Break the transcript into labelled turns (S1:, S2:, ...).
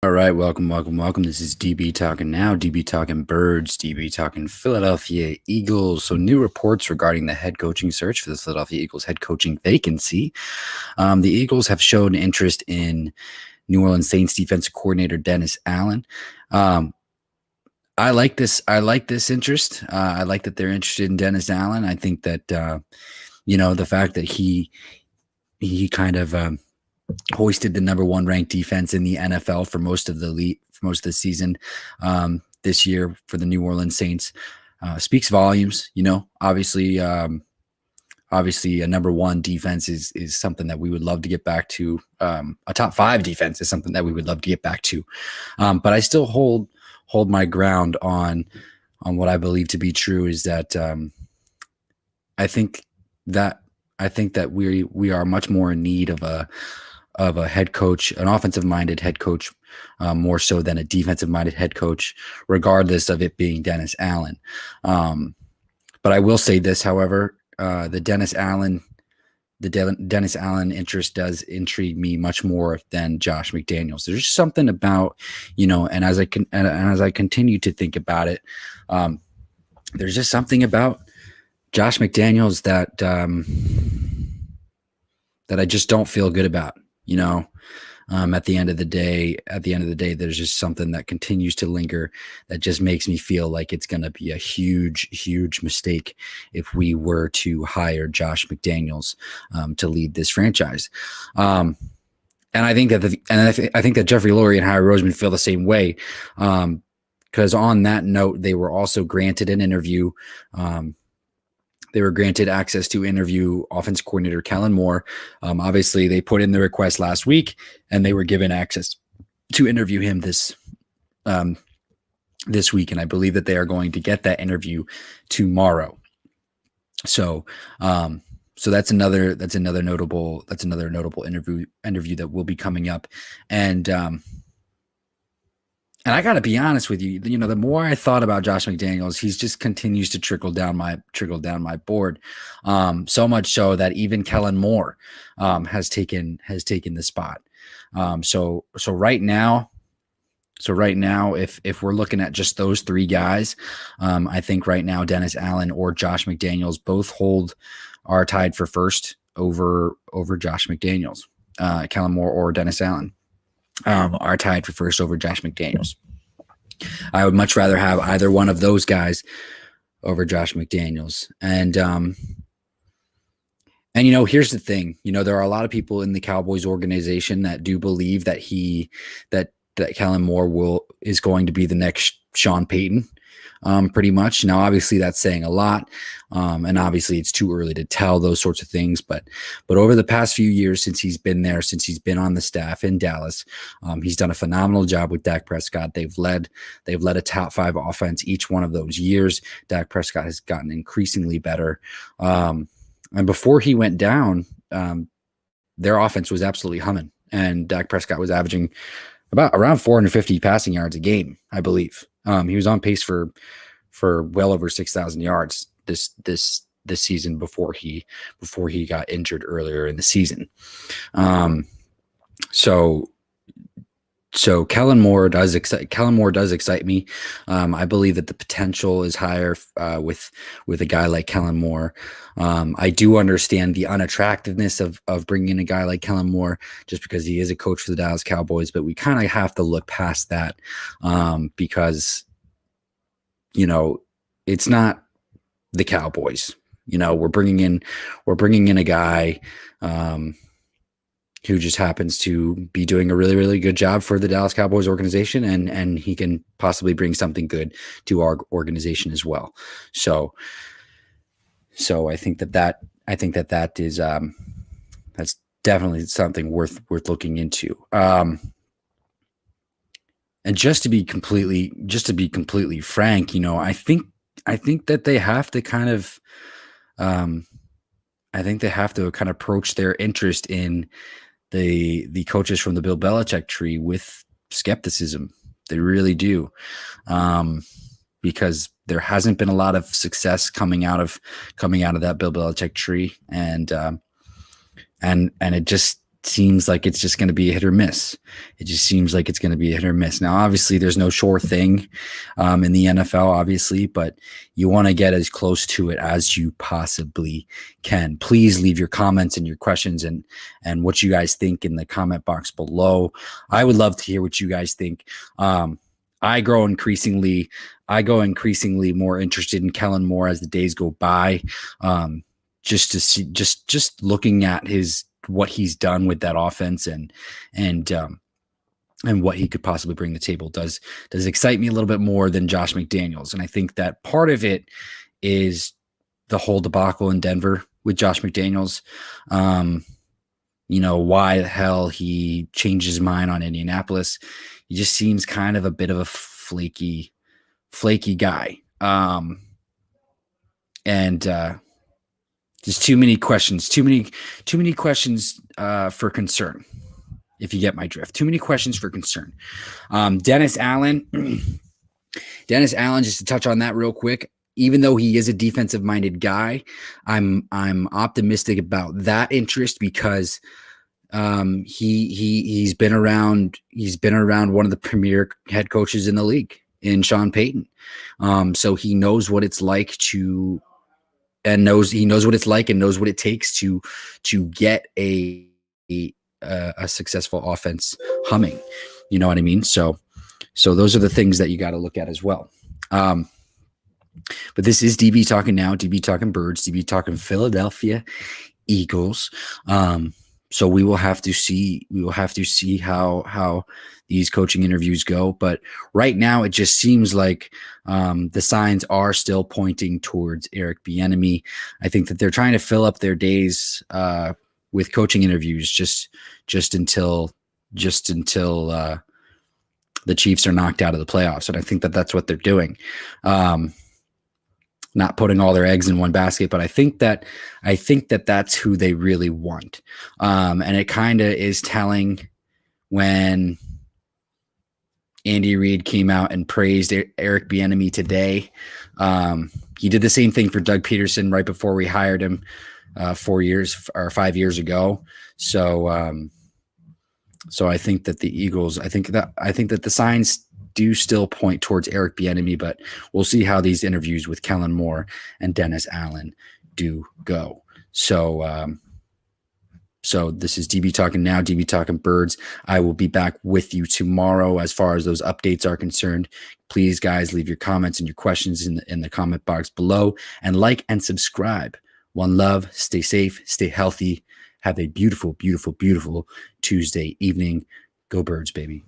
S1: All right, welcome. This is DB talking now. DB talking birds. DB talking Philadelphia Eagles. So, new reports regarding the head coaching search for the Philadelphia Eagles head coaching vacancy. The Eagles have shown interest in New Orleans Saints defensive coordinator Dennis Allen. Um, I like this. I like this interest. I like that they're interested in Dennis Allen. I think that the fact that he kind of hoisted the number one ranked defense in the NFL for most of the season this year for the New Orleans Saints speaks volumes. Obviously, a number one defense is something that we would love to get back to. A top five defense is something that we would love to get back to. But I still hold my ground on what I believe to be true is that I think that we are much more in need of a head coach, an offensive minded head coach, more so than a defensive minded head coach, regardless of it being Dennis Allen. But I will say this, however, the Dennis Allen interest does intrigue me much more than Josh McDaniels. There's something about, and as I continue to think about it, there's just something about Josh McDaniels that I just don't feel good about. At the end of the day, there's just something that continues to linger that just makes me feel like it's going to be a huge, huge mistake if we were to hire Josh McDaniels to lead this franchise. And I think that Jeffrey Lurie and Harry Roseman feel the same way. Because on that note, they were also granted an interview. They were granted access to interview offense coordinator Kellen Moore. Obviously, they put in the request last week, and they were given access to interview him this week. And I believe that they are going to get that interview tomorrow. So that's another notable interview that will be coming up. And I got to be honest with you, the more I thought about Josh McDaniels, he just continues to trickle down my board. So much so that even Kellen Moore has taken the spot. So right now, if we're looking at just those three guys, I think right now Dennis Allen or Josh McDaniels both are tied for first over Josh McDaniels. Kellen Moore or Dennis Allen are tied for first over Josh McDaniels. I would much rather have either one of those guys over Josh McDaniels. And here's the thing. There are a lot of people in the Cowboys organization that do believe that that Kellen Moore is going to be the next Sean Payton. Pretty much. Now, obviously, that's saying a lot, and obviously, it's too early to tell those sorts of things. But over the past few years, since he's been on the staff in Dallas, he's done a phenomenal job with Dak Prescott. They've led a top five offense each one of those years. Dak Prescott has gotten increasingly better, and before he went down, their offense was absolutely humming, and Dak Prescott was averaging around 450 passing yards a game, I believe. He was on pace for well over 6,000 yards this season before he got injured earlier in the season. So Kellen Moore does excite me. I believe that the potential is higher with a guy like Kellen Moore. I do understand the unattractiveness of bringing in a guy like Kellen Moore just because he is a coach for the Dallas Cowboys, but we kind of have to look past that because it's not the Cowboys. We're bringing in a guy who just happens to be doing a really, really good job for the Dallas Cowboys organization, and he can possibly bring something good to our organization as well. So I think that is that's definitely something worth looking into. And just to be completely frank, I think that they have to kind of approach their interest in the coaches from the Bill Belichick tree with skepticism. They really do. Because there hasn't been a lot of success coming out of that Bill Belichick tree. And it just seems like it's just going to be a hit or miss. It just seems like it's going to be a hit or miss. Now, obviously, there's no sure thing in the NFL, obviously, but you want to get as close to it as you possibly can. Please leave your comments and your questions and what you guys think in the comment box below. I would love to hear what you guys think. I go increasingly more interested in Kellen Moore as the days go by. Just to see, just looking at what he's done with that offense and what he could possibly bring to the table does excite me a little bit more than Josh McDaniels. And I think that part of it is the whole debacle in Denver with Josh McDaniels. Why the hell he changed his mind on Indianapolis. He just seems kind of a bit of a flaky guy. Just too many questions for concern, if you get my drift. Too many questions for concern. Dennis Allen, just to touch on that real quick, even though he is a defensive-minded guy, I'm optimistic about that interest because he's been around one of the premier head coaches in the league in Sean Payton. So he knows what it's like and knows what it's like and knows what it takes to get a successful offense humming. You know what I mean? So those are the things that you got to look at as well. But this is DB talking now. DB talking Birds. DB talking Philadelphia Eagles. So we will have to see. How these coaching interviews go. But right now, it just seems like the signs are still pointing towards Eric Bieniemy. I think that they're trying to fill up their days with coaching interviews just until the Chiefs are knocked out of the playoffs. And I think that that's what they're doing. Not putting all their eggs in one basket, but I think that that's who they really want. And it kind of is telling when Andy Reid came out and praised Eric Bieniemy today. He did the same thing for Doug Peterson right before we hired him 5 years ago. So I think that the Eagles, I think that the signs do still point towards Eric Bieniemy, but we'll see how these interviews with Kellen Moore and Dennis Allen do go. So this is DB talking now, DB talking Birds. I will be back with you tomorrow as far as those updates are concerned. Please, guys, leave your comments and your questions in the comment box below, and like and subscribe. One love. Stay safe. Stay healthy. Have a beautiful, beautiful, beautiful Tuesday evening. Go Birds, baby.